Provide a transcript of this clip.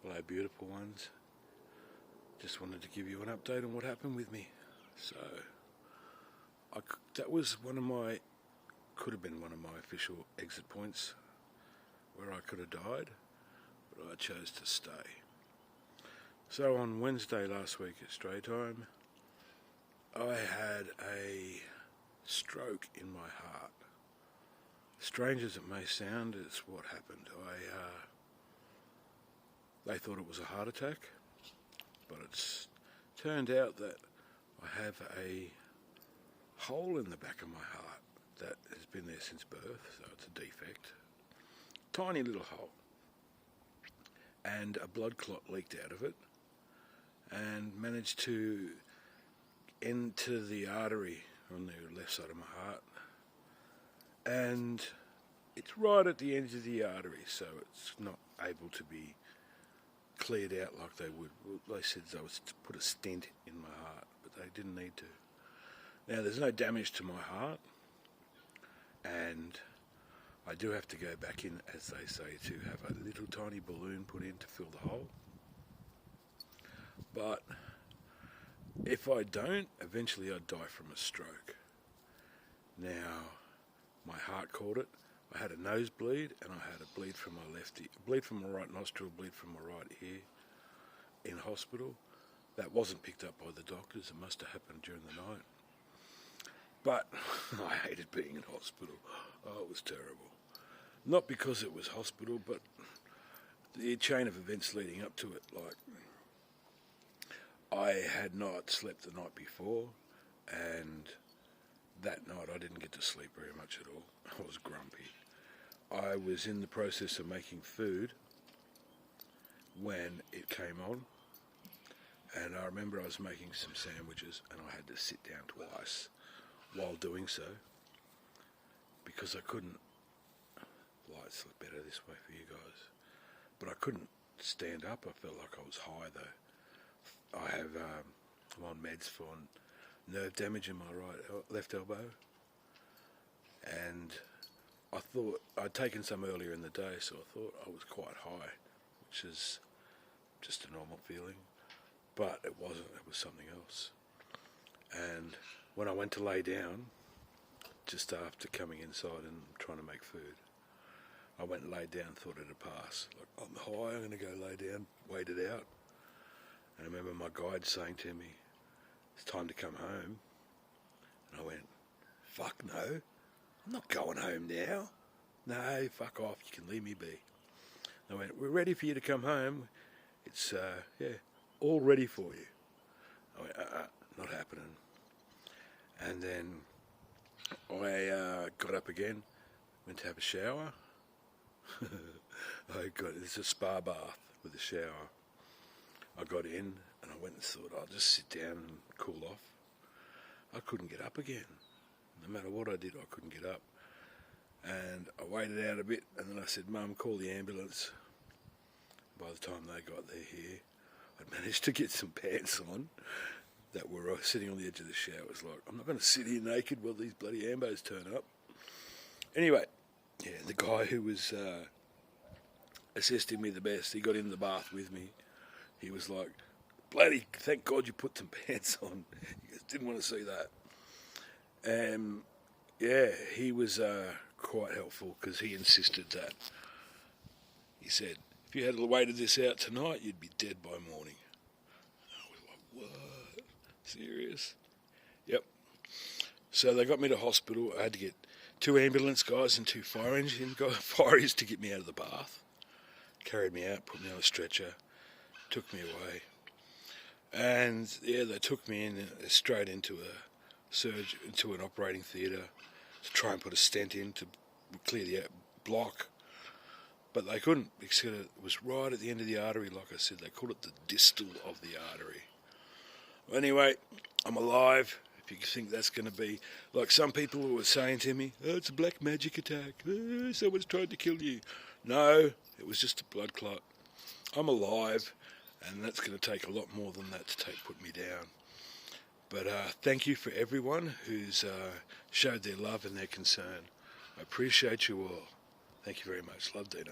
Hello beautiful ones, just wanted to give you an update on what happened with me. So that was could have been one of my official exit points where I could have died, but I chose to stay. So on Wednesday last week at Stray Time, I had a stroke in my heart. Strange as it may sound, it's what happened. They thought it was a heart attack, but it's turned out that I have a hole in the back of my heart that has been there since birth, so it's a defect. Tiny little hole. And a blood clot leaked out of it and managed to enter the artery on the left side of my heart. And it's right at the end of the artery, so it's not able to be cleared out like they would. They said they was to put a stent in my heart, but they didn't need to. Now there's no damage to my heart, and I do have to go back in, as they say, to have a little tiny balloon put in to fill the hole. But if I don't, eventually I'd die from a stroke. Now, my heart caught it. I had a nosebleed and I had a bleed from my left ear, a bleed from my right nostril, a bleed from my right ear in hospital. That wasn't picked up by the doctors. It must have happened during the night. But I hated being in hospital. Oh, it was terrible. Not because it was hospital, but the chain of events leading up to it. Like, I had not slept the night before, and that night I didn't get to sleep very much at all. I was grumpy. I was in the process of making food when it came on, and I remember I was making some sandwiches and I had to sit down twice while doing so because I couldn't. Lights look better this way for you guys, but I couldn't stand up. I felt like I was high though. I have I'm on meds for nerve damage in my left elbow, and I thought I'd taken some earlier in the day, so I thought I was quite high, which is just a normal feeling, but it wasn't. It was something else. And when I went to lay down, just after coming inside and trying to make food, I went and laid down, thought it'd pass. Like, I'm high, I'm going to go lay down, wait it out. And I remember my guide saying to me, it's time to come home. And I went, fuck no, I'm not going home now. No, fuck off, you can leave me be. I went, we're ready for you to come home. It's, all ready for you. I went, not happening. And then I got up again, went to have a shower. It's a spa bath with a shower. I got in and I went and thought I'll just sit down and cool off. I couldn't get up again. No matter what I did, I couldn't get up. And I waited out a bit and then I said, Mum, call the ambulance. By the time they got there here, I'd managed to get some pants on that were sitting on the edge of the shower. It was like, I'm not going to sit here naked while these bloody ambos turn up. Anyway, yeah, the guy who was assisting me the best, he got in the bath with me. He was like, bloody, thank God you put some pants on. He goes, didn't want to see that. Yeah, he was quite helpful because he insisted that. He said, if you had waited this out tonight, you'd be dead by morning. I was like, what? Serious? Yep. So they got me to hospital. I had to get 2 ambulance guys and 2 fireys to get me out of the bath. Carried me out, put me on a stretcher, took me away. And yeah, they took me in straight into an operating theatre to try and put a stent in to clear the block. But they couldn't because it was right at the end of the artery, like I said. They call it the distal of the artery. Anyway, I'm alive. If you think that's going to be, like some people were saying to me, oh, it's a black magic attack. Oh, someone's tried to kill you. No, it was just a blood clot. I'm alive, and that's going to take a lot more than that to put me down. But thank you for everyone who's showed their love and their concern. I appreciate you all. Thank you very much. Love, Dino.